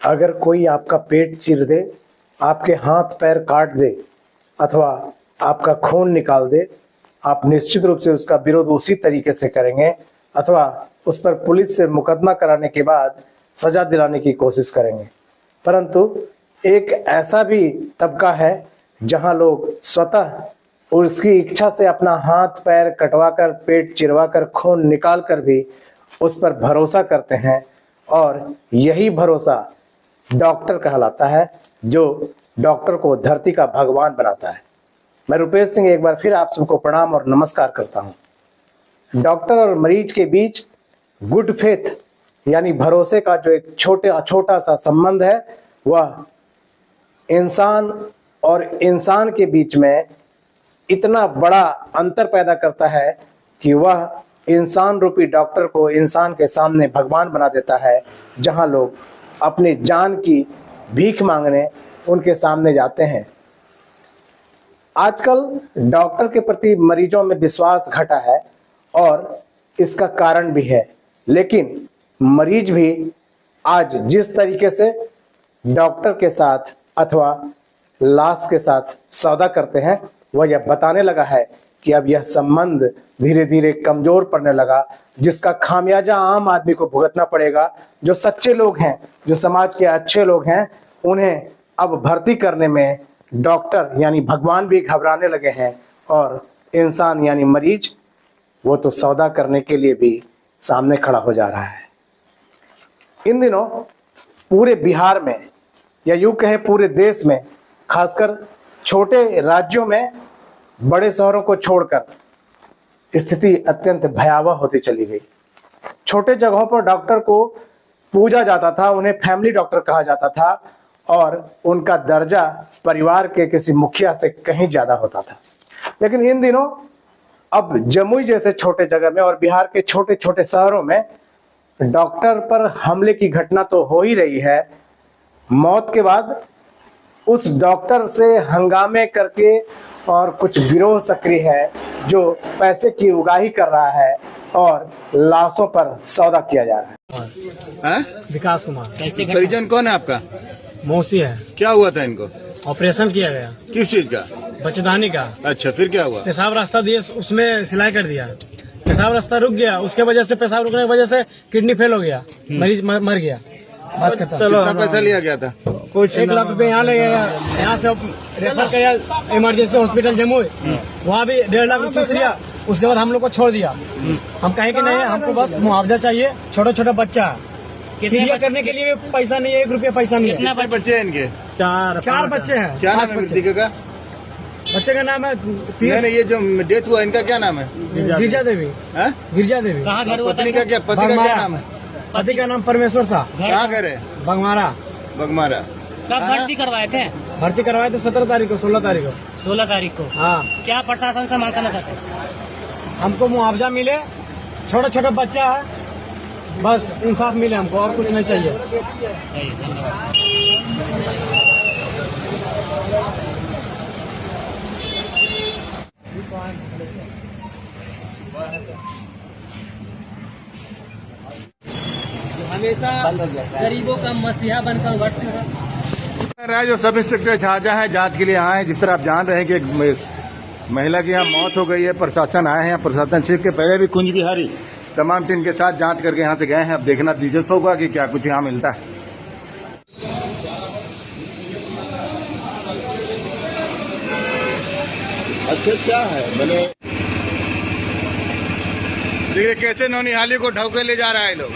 अगर कोई आपका पेट चीर दे, आपके हाथ पैर काट दे अथवा आपका खून निकाल दे, आप निश्चित रूप से उसका विरोध उसी तरीके से करेंगे अथवा उस पर पुलिस से मुकदमा कराने के बाद सजा दिलाने की कोशिश करेंगे। परंतु एक ऐसा भी तबका है जहां लोग स्वतः उसकी इच्छा से अपना हाथ पैर कटवाकर, पेट चिरवाकर, खून निकालकर भी उस पर भरोसा करते हैं और यही भरोसा डॉक्टर कहलाता है, जो डॉक्टर को धरती का भगवान बनाता है। मैं रुपेश सिंह एक बार फिर आप सबको प्रणाम और नमस्कार करता हूं। डॉक्टर और मरीज के बीच गुड फेथ यानी भरोसे का जो एक छोटा सा संबंध है, वह इंसान और इंसान के बीच में इतना बड़ा अंतर पैदा करता है कि वह इंसान रूपी डॉक्टर को इंसान के सामने भगवान बना देता है, जहां लोग अपनी जान की भीख मांगने उनके सामने जाते हैं। आजकल डॉक्टर के प्रति मरीजों में विश्वास घटा है और इसका कारण भी है, लेकिन मरीज भी आज जिस तरीके से डॉक्टर के साथ अथवा लाश के साथ सौदा करते हैं, वह यह बताने लगा है कि अब यह संबंध धीरे धीरे कमजोर पड़ने लगा, जिसका खामियाजा आम आदमी को भुगतना पड़ेगा। जो सच्चे लोग हैं, जो समाज के अच्छे लोग हैं, उन्हें अब भर्ती करने में डॉक्टर यानी भगवान भी घबराने लगे हैं और इंसान यानी मरीज, वो तो सौदा करने के लिए भी सामने खड़ा हो जा रहा है। इन दिनों पूरे बिहार में या यूं कहे पूरे देश में, खासकर छोटे राज्यों में बड़े शहरों को छोड़कर स्थिति अत्यंत भयावह होती चली गई। छोटे जगहों पर डॉक्टर को पूजा जाता था, उन्हें फैमिली डॉक्टर कहा जाता था और उनका दर्जा परिवार के किसी मुखिया से कहीं ज्यादा होता था। लेकिन इन दिनों अब जमुई जैसे छोटे जगह में और बिहार के छोटे छोटे शहरों में डॉक्टर पर हमले की घटना तो हो ही रही है। मौत के बाद उस डॉक्टर से हंगामे करके और कुछ गिरोह सक्रिय है जो पैसे की उगाही कर रहा है और लाशों पर सौदा किया जा रहा है। विकास कुमार। परिजन कौन है आपका? मौसी है। क्या हुआ था इनको? ऑपरेशन किया गया। किस चीज का? बच्चेदानी का। अच्छा, फिर क्या हुआ? पेशाब रास्ता दिए, उसमें सिलाई कर दिया। पेशाब रास्ता रुक गया, उसके वजह से पेशाब रुकने की वजह से किडनी फेल हो गया, मरीज मर गया। बात खत्म। कितना पैसा लिया गया था? कुछ 1 लाख रुपए यहाँ ले गया, यहाँ से रेफर किया इमरजेंसी हॉस्पिटल जमुई, वहाँ भी 1.5 लाख रुपए लिया। उसके बाद हम लोग को छोड़ दिया। हम कहें कि नहीं, हमको बस मुआवजा चाहिए। छोटा छोटा बच्चा क्रिया करने के लिए पैसा नहीं है, 1 रुपया पैसा नहीं है। कितने बच्चे हैं इनके? 4 बच्चे हैं। क्या नाम है मृतिका का? बच्चे का नाम है नहीं, ये जो डेथ हुआ इनका क्या नाम है? गिरजा देवी। गिरजा देवी। कहाँ घर? पत्नी का क्या? पति का क्या नाम है? पति का नाम परमेश्वर शाह। कहाँ घर है? बगमारा। बगमारा। कब भर्ती करवाए थे? भर्ती करवाए थे 17 तारीख को, 16 तारीख को। 16 तारीख को। हाँ। क्या प्रशासन से मांग करना चाहते? हमको मुआवजा मिले, छोटा छोटा बच्चा है, बस इंसाफ मिले हमको, और कुछ नहीं चाहिए। हमेशा गरीबों का मसीहा बनकर उभरते हैं। जो सब इंस्पेक्टर झाझा है जांच के लिए आए हैं। जिस तरह आप जान रहे हैं कि एक महिला की यहाँ मौत हो गई है, प्रशासन आए हैं। प्रशासन चीफ के पहले भी कुंज बिहारी तमाम टीम के साथ जांच करके यहाँ से गए हैं। अब देखना दिलचस्प होगा कि क्या कुछ यहाँ मिलता है। अच्छा, क्या है मैंने देखिए कैसे नौनिहाली को ढोके ले जा रहा है लोग।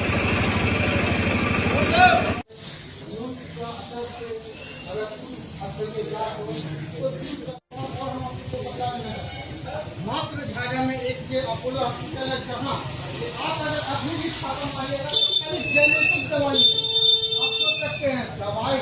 मात्र झाझा में एक ये अपोलो हॉस्पिटल है, जहाँ आप अगर अभी भी खाता पाइएगा तो कभी जेनेटिक दवाई आप सोच सकते हैं दवाई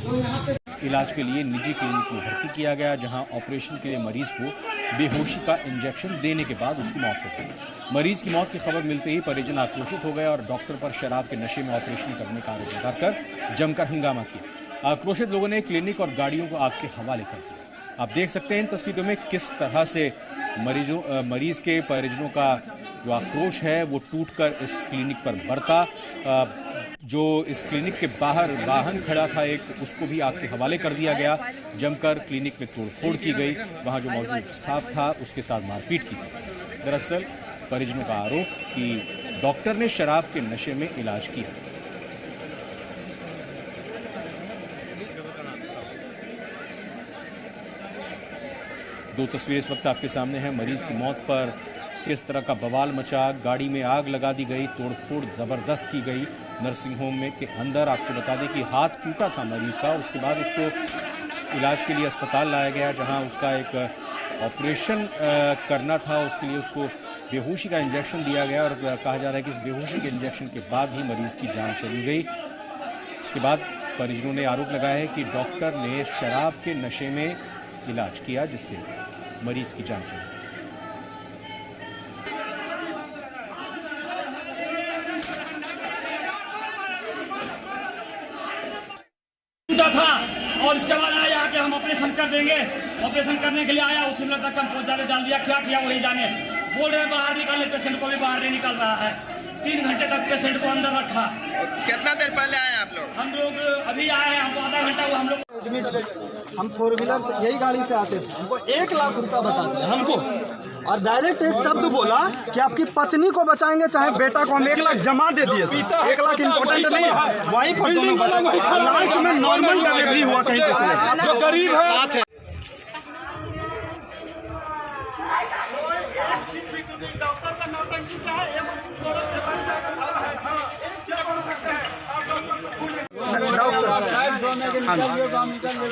जो यहाँ पे इलाज के लिए निजी क्लिनिक में भर्ती किया गया, जहां ऑपरेशन के लिए मरीज को बेहोशी का इंजेक्शन देने के बाद उसकी मौत हो गई। मरीज की मौत की खबर मिलते ही परिजन आक्रोशित हो गए और डॉक्टर पर शराब के नशे में ऑपरेशन करने का आरोप लगाकर जमकर हंगामा किया। आक्रोशित लोगों ने क्लिनिक और गाड़ियों को आग के हवाले कर दिया। आप देख सकते हैं इन तस्वीरों में किस तरह से मरीज के परिजनों का जो आक्रोश है वो टूटकर इस क्लिनिक पर बरता। जो इस क्लिनिक के बाहर वाहन खड़ा था एक, उसको भी आग के हवाले कर दिया गया। जमकर क्लिनिक में तोड़फोड़ की गई, वहाँ जो मौजूद स्टाफ था उसके साथ मारपीट की गई। दरअसल परिजनों का आरोप कि डॉक्टर ने शराब के नशे में इलाज किया। दो तस्वीरें इस वक्त आपके सामने हैं। मरीज की मौत पर किस तरह का बवाल मचा, गाड़ी में आग लगा दी गई, तोड़फोड़ जबरदस्त की गई नर्सिंग होम में के अंदर। आपको बता दें कि हाथ टूटा था मरीज का, उसके बाद उसको इलाज के लिए अस्पताल लाया गया, जहां उसका एक ऑपरेशन करना था। उसके लिए उसको बेहोशी का इंजेक्शन दिया गया और कहा जा रहा है कि इस बेहोशी के इंजेक्शन के बाद ही मरीज की जान चली गई। उसके बाद परिजनों ने आरोप लगाया है कि डॉक्टर ने शराब के नशे में इलाज किया, जिससे मरीज की जान चली। था और इसके बाद आया कि हम ऑपरेशन कर देंगे। ऑपरेशन करने के लिए आया, उसी में तक हम ज्यादा डाल दिया, क्या किया वही जाने। बोल रहे बाहर निकालने, पेशेंट को भी बाहर नहीं निकल रहा है। 3 घंटे तक पेशेंट को अंदर रखा। कितना देर पहले आए आप लोग? हम लोग अभी आए हैं, हमको आधा घंटा हुआ। हम लोग हम 4 व्हीलर से यही गाड़ी से आते थे, हमको 1 लाख रुपया बता दिया हमको, और डायरेक्ट एक शब्द बोला कि आपकी पत्नी को बचाएंगे चाहे बेटा को। हम 1 लाख जमा दे दिए। 1 लाख इम्पोर्टेंट नहीं है, वहीं पर दोनों बचा। लास्ट में नॉर्मल डिलीवरी हुआ कहीं पे, जो गरीब है।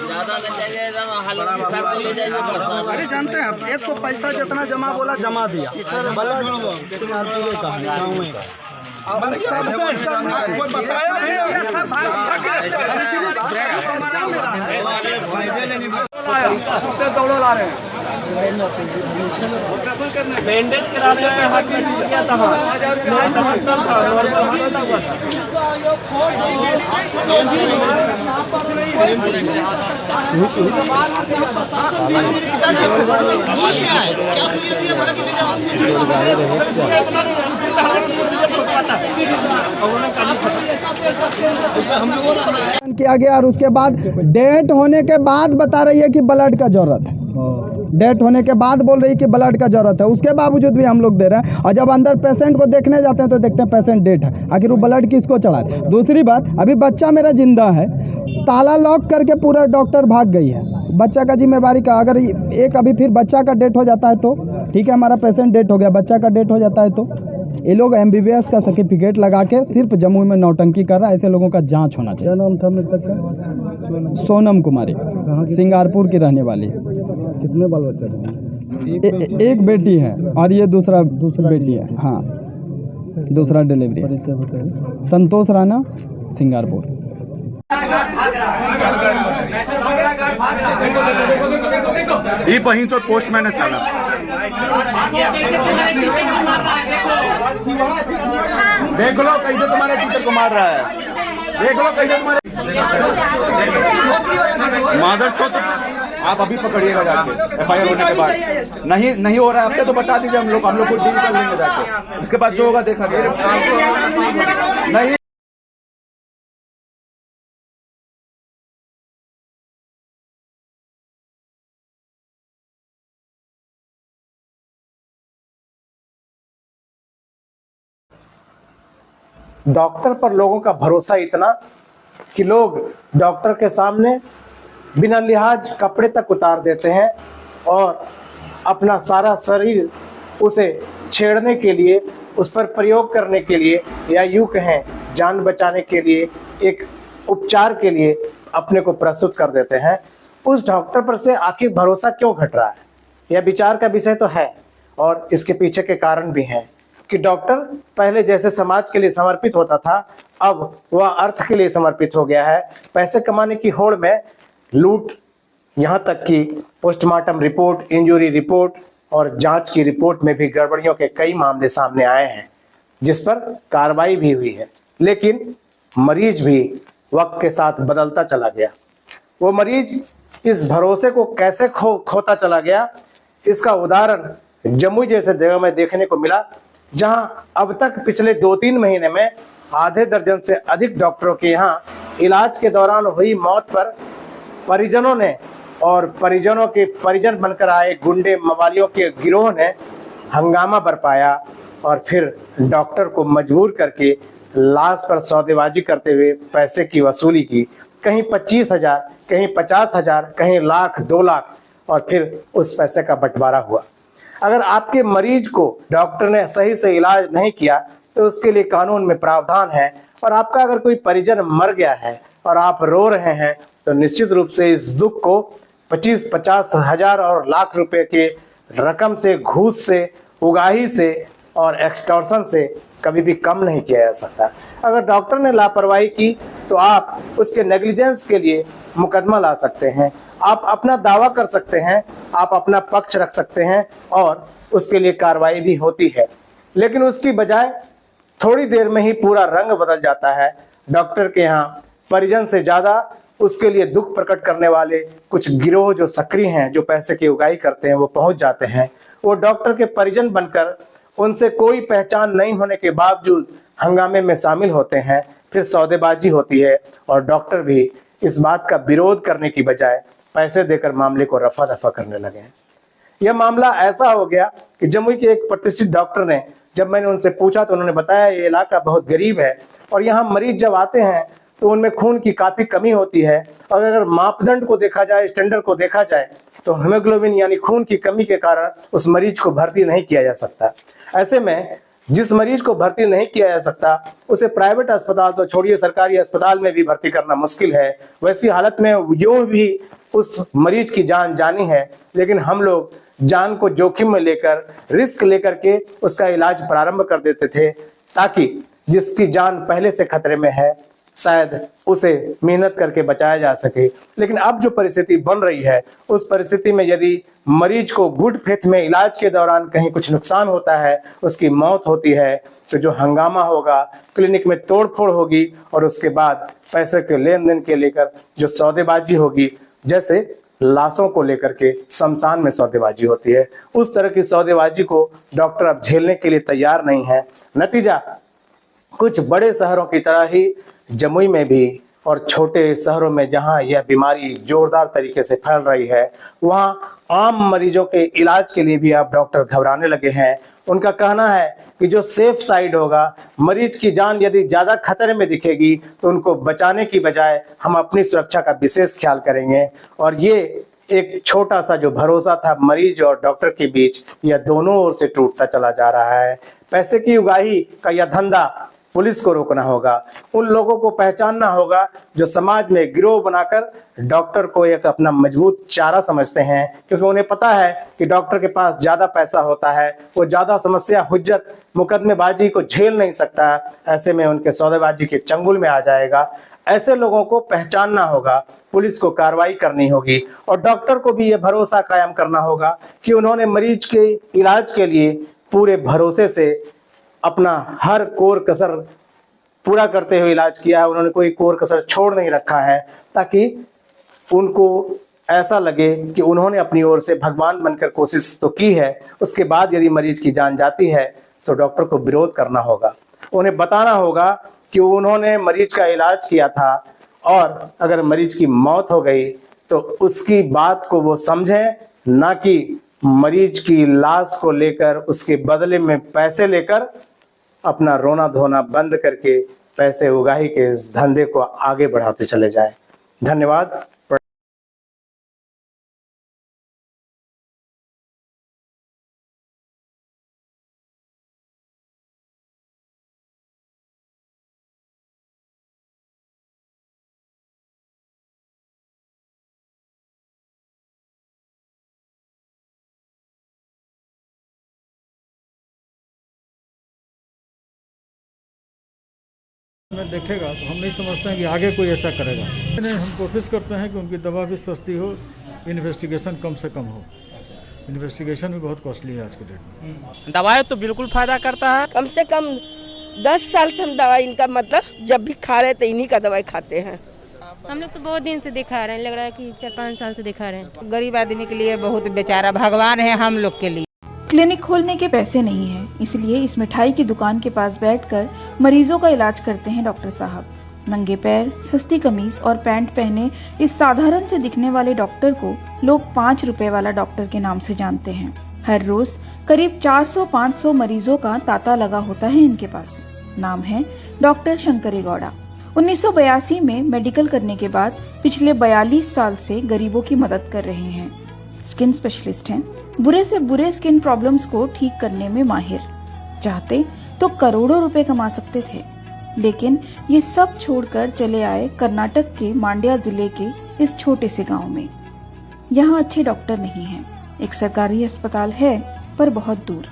ज्यादा ले जाइए, हल्का ले जाइए। अरे जानते हैं आप, एक तो पैसा जितना जमा बोला जमा दिया, सिंगारपुर का गाँव में बैंडेज कराने में हाथ में टूट गया था। किया गया, और उसके बाद डेट होने के बाद बता रही है कि ब्लड का जरूरत है। डेट होने के बाद बोल रही कि ब्लड का जरूरत है, उसके बावजूद भी हम लोग दे रहे हैं। और जब अंदर पेशेंट को देखने जाते हैं तो देखते हैं पेशेंट डेट है। आखिर वो ब्लड किसको चढ़ा? दूसरी बात, अभी बच्चा मेरा जिंदा है, ताला लॉक करके पूरा डॉक्टर भाग गई है। बच्चा का जिम्मेवारी का, अगर एक अभी फिर बच्चा का डेट हो जाता है तो ठीक है, हमारा पेशेंट डेट हो गया, बच्चा का डेट हो जाता है तो ये लोग MBBS का सर्टिफिकेट लगा के सिर्फ जम्मू में नौटंकी कर रहा है। ऐसे लोगों का जांच होना चाहिए। क्या नाम था मृतक का? सोनम कुमारी, सिंगारपुर की रहने वाली। कितने बाल बच्चे? एक बेटी है और ये दूसरा बेटी है। हाँ, दूसरा डिलीवरी। संतोष राणा, सिंगारपुर। ये बहिन चो पोस्टमैन है साला। देख लो कैसे तुम्हारे टीचर को मार रहा है, देख लो कैसे तुम्हारे मादर चौथ। आप अभी पकड़िएगा जाके FIR होने के बाद। नहीं हो रहा है आपसे तो बता दीजिए, हम लोग को डील कर लेंगे जाके। उसके बाद जो होगा देखा जाएगा। नहीं डॉक्टर पर लोगों का भरोसा इतना कि लोग डॉक्टर के सामने बिना लिहाज कपड़े तक उतार देते हैं और अपना सारा शरीर उसे छेड़ने के लिए, उस पर प्रयोग करने के लिए, या यूँ कहें जान बचाने के लिए, एक उपचार के लिए अपने को प्रस्तुत कर देते हैं। उस डॉक्टर पर से आखिर भरोसा क्यों घट रहा है, यह विचार का विषय तो है, और इसके पीछे के कारण भी हैं कि डॉक्टर पहले जैसे समाज के लिए समर्पित होता था, अब वह अर्थ के लिए समर्पित हो गया है। पैसे कमाने की होड़ में लूट, यहाँ तक कि पोस्टमार्टम रिपोर्ट, इंजरी रिपोर्ट और जांच की रिपोर्ट में भी गड़बड़ियों के कई मामले सामने आए हैं, जिस पर कार्रवाई भी हुई है। लेकिन मरीज भी वक्त के साथ बदलता चला गया। वो मरीज इस भरोसे को कैसे खोता चला गया, इसका उदाहरण जमुई जैसे जगह में देखने को मिला, जहां अब तक पिछले 2-3 महीने में आधे दर्जन से अधिक डॉक्टरों के यहाँ इलाज के दौरान हुई मौत पर परिजनों ने और परिजनों के परिजन बनकर आए गुंडे मवालियों के गिरोह ने हंगामा बरपाया और फिर डॉक्टर को मजबूर करके लाश पर सौदेबाजी करते हुए पैसे की वसूली की। कहीं 25,000, कहीं 50,000, कहीं लाख, 2 लाख, और फिर उस पैसे का बंटवारा हुआ। अगर आपके मरीज को डॉक्टर ने सही से इलाज नहीं किया तो उसके लिए कानून में प्रावधान है, और आपका अगर कोई परिजन मर गया है और आप रो रहे हैं तो निश्चित रूप से इस दुख को 25-50 हजार और लाख रुपए के रकम से, घूस से, उगाही से और एक्सटॉर्शन से कभी भी कम नहीं किया जा सकता। अगर डॉक्टर ने लापरवाही की तो आप उसके नेग्लिजेंस के लिए मुकदमा ला सकते हैं, आप अपना दावा कर सकते हैं, आप अपना पक्ष रख सकते हैं और उसके लिए कार्रवाई भी होती है। लेकिन उसकी बजाय थोड़ी देर में ही पूरा रंग बदल जाता है। डॉक्टर के यहाँ परिजन से ज्यादा उसके लिए दुख प्रकट करने वाले कुछ गिरोह जो सक्रिय हैं, जो पैसे की उगाही करते हैं, वो पहुंच जाते हैं। वो डॉक्टर के परिजन बनकर उनसे कोई पहचान नहीं होने के बावजूद हंगामे में शामिल होते हैं। फिर सौदेबाजी होती है और डॉक्टर भी इस बात का विरोध करने की बजाय पैसे देकर मामले को रफा दफा करने लगे हैं। यह मामला ऐसा हो गया कि जमुई के एक प्रतिष्ठित डॉक्टर ने, जब मैंने उनसे पूछा तो उन्होंने बताया ये इलाका बहुत गरीब है और यहाँ मरीज जब आते हैं तो उनमें खून की काफी कमी होती है, और अगर मापदंड को देखा जाए, स्टैंडर्ड को देखा जाए तो हीमोग्लोबिन यानी खून की कमी के कारण उस मरीज को भर्ती नहीं किया जा सकता। ऐसे में जिस मरीज को भर्ती नहीं किया जा सकता उसे प्राइवेट अस्पताल तो छोड़िए, सरकारी अस्पताल में भी भर्ती करना मुश्किल है। वैसी हालत में यूं भी उस मरीज की जान जानी है, लेकिन हम लोग जान को जोखिम में लेकर, रिस्क लेकर के उसका इलाज प्रारंभ कर देते थे, ताकि जिसकी जान पहले से खतरे में है शायद उसे मेहनत करके बचाया जा सके। लेकिन अब जो परिस्थिति बन रही है, उस परिस्थिति में यदि मरीज को गुड फेथ में इलाज के दौरान कहीं कुछ नुकसान होता है, उसकी मौत होती है, तो जो हंगामा होगा, क्लिनिक में तोड़फोड़ होगी और उसके बाद पैसे के लेन देन के लेकर जो सौदेबाजी होगी, जैसे लाशों को लेकर के शमशान में सौदेबाजी होती है, उस तरह की सौदेबाजी को डॉक्टर अब झेलने के लिए तैयार नहीं है। नतीजा कुछ बड़े शहरों की तरह ही जमुई में भी और छोटे शहरों में जहां यह बीमारी जोरदार तरीके से फैल रही है, वहां आम मरीजों के इलाज के लिए भी अब डॉक्टर घबराने लगे हैं। उनका कहना है कि जो सेफ साइड होगा, मरीज की जान यदि ज्यादा खतरे में दिखेगी तो उनको बचाने की बजाय हम अपनी सुरक्षा का विशेष ख्याल करेंगे। और ये एक छोटा सा जो भरोसा था मरीज और डॉक्टर के बीच, यह दोनों ओर से टूटता चला जा रहा है। पैसे की उगाही का यह धंधा पुलिस को रोकना होगा, उन लोगों को पहचानना होगा जो समाज में गिरोह बनाकर डॉक्टर को एक अपना मजबूत चारा समझते हैं, क्योंकि उन्हें पता है कि डॉक्टर के पास ज्यादा पैसा होता है, वो ज्यादा समस्या, हुज्जत, मुकदमेबाजी को झेल नहीं सकता। ऐसे में उनके सौदेबाजी के चंगुल में आ जाएगा। ऐसे लोगों को पहचानना होगा, पुलिस को कार्रवाई करनी होगी और डॉक्टर को भी ये भरोसा कायम करना होगा कि उन्होंने मरीज के इलाज के लिए पूरे भरोसे से अपना हर कोर कसर पूरा करते हुए इलाज किया है। उन्होंने कोई कोर कसर छोड़ नहीं रखा है, ताकि उनको ऐसा लगे कि उन्होंने अपनी ओर से भगवान बनकर कोशिश तो की है। उसके बाद यदि मरीज की जान जाती है तो डॉक्टर को विरोध करना होगा, उन्हें बताना होगा कि उन्होंने मरीज का इलाज किया था, और अगर मरीज की मौत हो गई तो उसकी बात को वो समझें, ना कि मरीज की लाश को लेकर उसके बदले में पैसे लेकर अपना रोना धोना बंद करके पैसे उगाही के इस धंधे को आगे बढ़ाते चले जाएं। धन्यवाद। में देखेगा तो हम नहीं समझते हैं कि आगे कोई ऐसा करेगा। नहीं, हम कोशिश करते हैं कि उनकी दवा भी सस्ती हो, इन्वेस्टिगेशन कम से कम हो। इन्वेस्टिगेशन भी बहुत कॉस्टली है आज के डेट में। दवाई तो बिल्कुल फायदा करता है। कम से कम 10 साल से हम दवाई इनका मतलब जब भी खा रहे तो इन्हीं का दवाई खाते हैं। हम लोग तो बहुत दिन से दिखा रहे हैं, लग रहा है कि 4-5 साल से दिखा रहे हैं। गरीब आदमी के लिए बहुत बेचारा भगवान है हम लोग के लिए। क्लिनिक खोलने के पैसे नहीं हैं, इसलिए इस मिठाई की दुकान के पास बैठकर मरीजों का इलाज करते हैं डॉक्टर साहब। नंगे पैर, सस्ती कमीज और पैंट पहने इस साधारण से दिखने वाले डॉक्टर को लोग 5 रुपए वाला डॉक्टर के नाम से जानते हैं। हर रोज करीब 400-500 मरीजों का तांता लगा होता है इनके पास। नाम है डॉक्टर शंकरे गौड़ा। 1982 में मेडिकल करने के बाद पिछले 42 साल से गरीबों की मदद कर रहे हैं। स्किन स्पेशलिस्ट हैं, बुरे से बुरे स्किन प्रॉब्लम्स को ठीक करने में माहिर। चाहते तो करोड़ों रुपए कमा सकते थे, लेकिन ये सब छोड़कर चले आए कर्नाटक के मांड्या जिले के इस छोटे से गांव में। यहाँ अच्छे डॉक्टर नहीं हैं, एक सरकारी अस्पताल है पर बहुत दूर,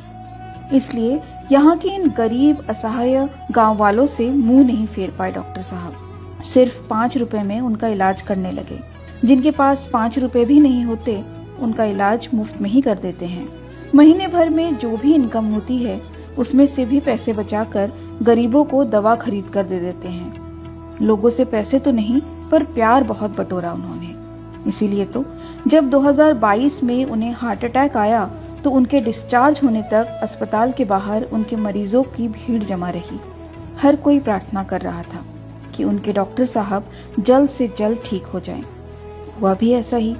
इसलिए यहाँ के इन गरीब असहाय गांव वालों से मुंह नहीं फेर पाए डॉक्टर साहब। सिर्फ 5 रुपए में उनका इलाज करने लगे। जिनके पास 5 रुपए भी नहीं होते उनका इलाज मुफ्त में ही कर देते हैं। महीने भर में जो भी इनकम होती है उसमें से भी पैसे बचाकर गरीबों को दवा खरीद कर दे देते हैं। लोगों से पैसे तो नहीं पर प्यार बहुत बटोरा उन्होंने। इसीलिए तो जब 2022 में उन्हें हार्ट अटैक आया तो उनके डिस्चार्ज होने तक अस्पताल के बाहर उनके मरीजों की भीड़ जमा रही। हर कोई प्रार्थना कर रहा था कि उनके डॉक्टर साहब जल्द से जल्द ठीक हो जाएं। हुआ भी ऐसा ही।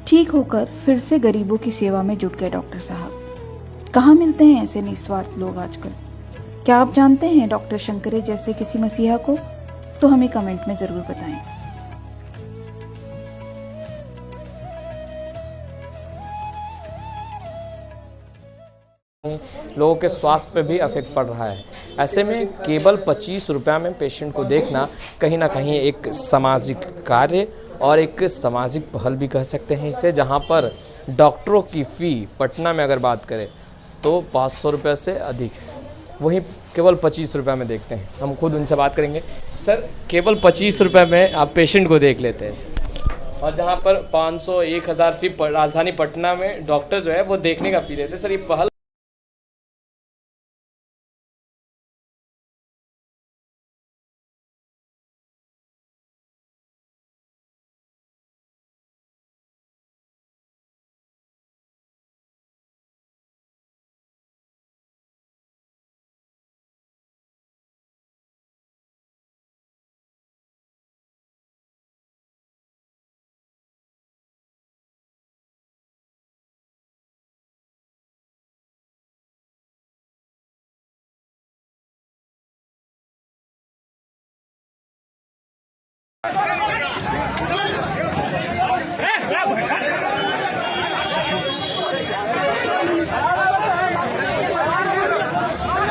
ठीक होकर फिर से गरीबों की सेवा में जुट गए डॉक्टर साहब। कहाँ मिलते हैं ऐसे निस्वार्थ लोग आजकल? क्या आप जानते हैं डॉक्टर शंकरे जैसे किसी मसीहा को? तो हमें कमेंट में जरूर बताएं। लोगों के स्वास्थ्य पे भी अफेक्ट पड़ रहा है। ऐसे में केवल 25 रुपये में पेशेंट को देखना कहीं ना कहीं एक सामाजिक कार्य और एक सामाजिक पहल भी कह सकते हैं इसे, जहां पर डॉक्टरों की फ़ी पटना में अगर बात करें तो 500 रुपये से अधिक है, वहीं केवल 25 रुपये में देखते हैं। हम खुद उनसे बात करेंगे। सर, केवल 25 रुपये में आप पेशेंट को देख लेते हैं और जहां पर 500-1000 फ़ी राजधानी पटना में डॉक्टर जो है वो देखने का फ़ी लेते हैं। सर, ये पहल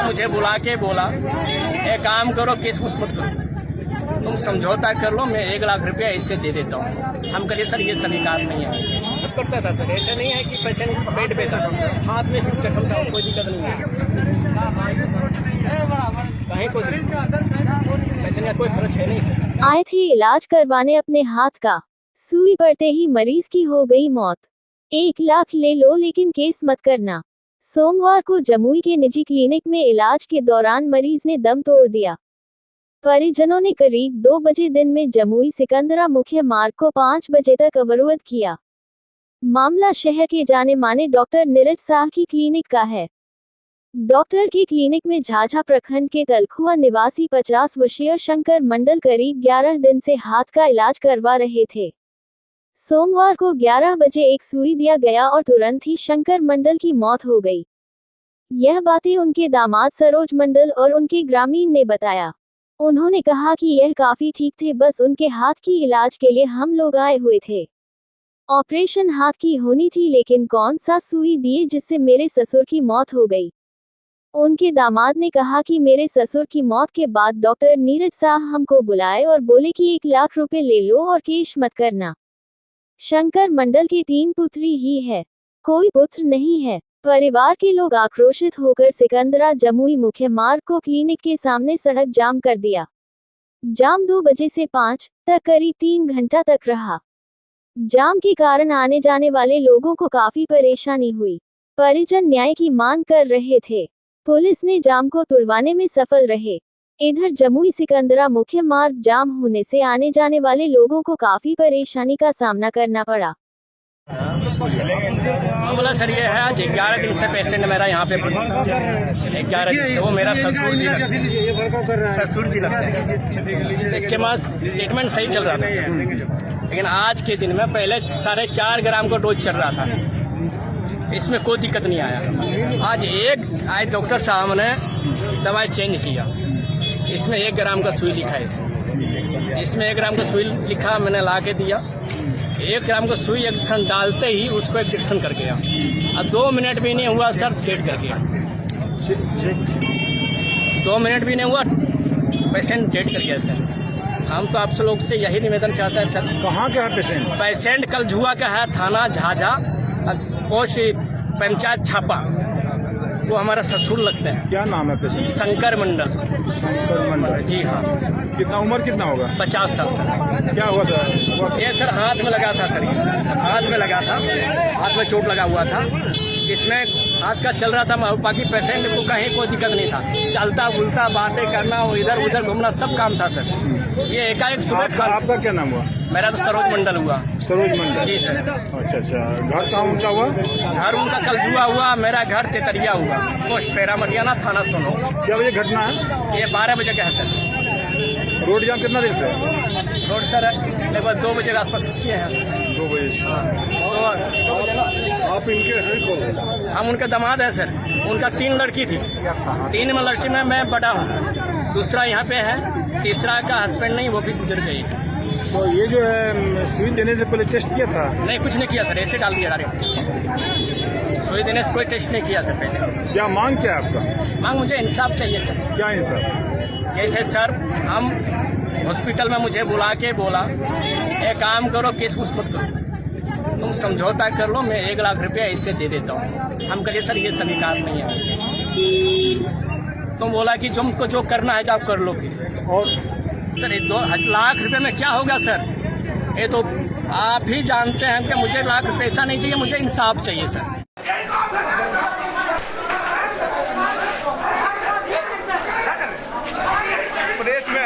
मुझे बुला के बोला, एक काम करो, केस कुछ मत करो, तुम समझौता कर लो, मैं 1 लाख रुपया इससे दे देता हूँ। हम कहिए सर ये स्वीकार नहीं है। करता था सर, ऐसा नहीं है कि पेशेंट बेड पे था, हाथ में सिर्फ चटल था, कोई दिक्कत नहीं है। कहीं कोई पेशेंट का कोई फर्क है नहीं। आए थे इलाज करवाने अपने हाथ का, सुई पड़ते ही मरीज की हो गई मौत। 1 लाख ले लो लेकिन केस मत करना। सोमवार को जमुई के निजी क्लिनिक में इलाज के दौरान मरीज ने दम तोड़ दिया। परिजनों ने करीब 2 बजे दिन में जमुई सिकंदरा मुख्य मार्ग को 5 बजे तक अवरोध किया। मामला शहर के जाने माने डॉक्टर नीरज शाह की क्लिनिक का है। डॉक्टर की क्लिनिक में झाझा प्रखंड के तलखुआ निवासी 50 वर्षीय शंकर मंडल करीब 11 दिन से हाथ का इलाज करवा रहे थे। सोमवार को 11 बजे एक सुई दिया गया और तुरंत ही शंकर मंडल की मौत हो गई। यह बातें उनके दामाद सरोज मंडल और उनके ग्रामीण ने बताया। उन्होंने कहा कि यह काफी ठीक थे, बस उनके हाथ की इलाज के लिए हम लोग आए हुए थे। ऑपरेशन हाथ की होनी थी, लेकिन कौन सा सुई दिए जिससे मेरे ससुर की मौत हो गई। उनके दामाद ने कहा कि मेरे ससुर की मौत के बाद डॉक्टर नीरज शाह हमको बुलाए और बोले कि 1 लाख रुपए ले लो और केस मत करना। शंकर मंडल की 3 पुत्री ही है, कोई पुत्र नहीं है। परिवार के लोग आक्रोशित होकर सिकंदरा जमुई मुख्य मार्ग को क्लिनिक के सामने सड़क जाम कर दिया। जाम 2 बजे से 5 तक करीब 3 घंटा तक रहा। जाम के कारण आने जाने वाले लोगों को काफी परेशानी हुई। परिजन न्याय की मांग कर रहे थे। पुलिस ने जाम को तुड़वाने में सफल रहे। इधर जमुई सिकंदरा मुख्य मार्ग जाम होने से आने जाने वाले लोगों को काफी परेशानी का सामना करना पड़ा। मामला सर ये है, आज 11 दिन से पेशेंट मेरा यहाँ पे 11 दिन से, वो मेरा ससुर जी लगते हैं। इसके बाद ट्रीटमेंट सही चल रहा था, लेकिन आज के दिन में पहले 4.5 ग्राम का डोज चल रहा था, इसमें कोई दिक्कत नहीं आया। आज डॉक्टर साहब ने दवाई चेंज किया, इसमें 1 ग्राम का सुई लिखा है, इसमें 1 ग्राम का सुई लिखा, मैंने ला के दिया। 1 ग्राम का सुई इंजेक्शन डालते ही उसको इंजेक्शन कर गया, और 2 मिनट भी नहीं हुआ सर डेट कर गया। 2 मिनट भी नहीं हुआ, पेशेंट डेट कर गया सर। हम तो आप लोग से यही निवेदन चाहते हैं सर। कहाँ का है पेशेंट? पेशेंट कलझुआ का है, थाना झाझा, पोस्ट पंचायत छापा, वो हमारा ससुर लगते हैं। क्या नाम है पेशेंट? शंकर मंडल। जी हाँ। कितना उम्र कितना होगा? 50 साल सर। क्या हुआ था? ये सर हाथ में लगा था सर, हाथ में लगा था, हाथ में चोट लगा हुआ था, इसमें हाथ का चल रहा था, बाकी पेशेंट को कहीं कोई दिक्कत नहीं था, चलता बुलता बातें करना, इधर उधर घूमना सब काम था सर। ये एकाएक सुबह आपका क्या नाम हुआ? मेरा तो सरोज मंडल हुआ। सरोज मंडल? जी सर। अच्छा, घर कहाँ उनका हुआ? घर उनका कलजुआ हुआ, मेरा घर तेतरिया हुआ, पोस्ट पेरा मटियाना, थाना सोनो। क्या बजे घटना है? ये 12 बजे का है सर। रोड जाम कितना देर से? रोड सर लगभग 2 बजे के आसपास किए हैं सर। 2 बजे से। आप इनके हैं कौन? हम उनके दामाद है सर। उनका 3 लड़की थी, 3 में लड़की में मैं बड़ा हूँ, दूसरा यहाँ पे है, तीसरा का हस्बैंड नहीं, वो भी गुजर गई। तो ये जो है सुई देने से पहले टेस्ट किया था? नहीं, कुछ नहीं किया सर, ऐसे डाल दिया डायरेक्ट। सुई देने से कोई टेस्ट नहीं किया सर पहले। क्या मांग क्या है आपका? मांग मुझे इंसाफ चाहिए सर। क्या इंसाफ? जैसे सर हम हॉस्पिटल में मुझे बुला के बोला, एक काम करो, केस कुछ मत करो, तुम समझौता कर लो, मैं 1 लाख रुपया इससे दे देता हूँ। हम कहे सर ये सभी काम नहीं है। तुम बोला कि तुमको जो करना है आप कर लो फिर। और सर 2 लाख रुपये में क्या होगा सर? ये तो आप ही जानते हैं कि मुझे लाख पैसा नहीं चाहिए, मुझे इंसाफ चाहिए सर। प्रेस में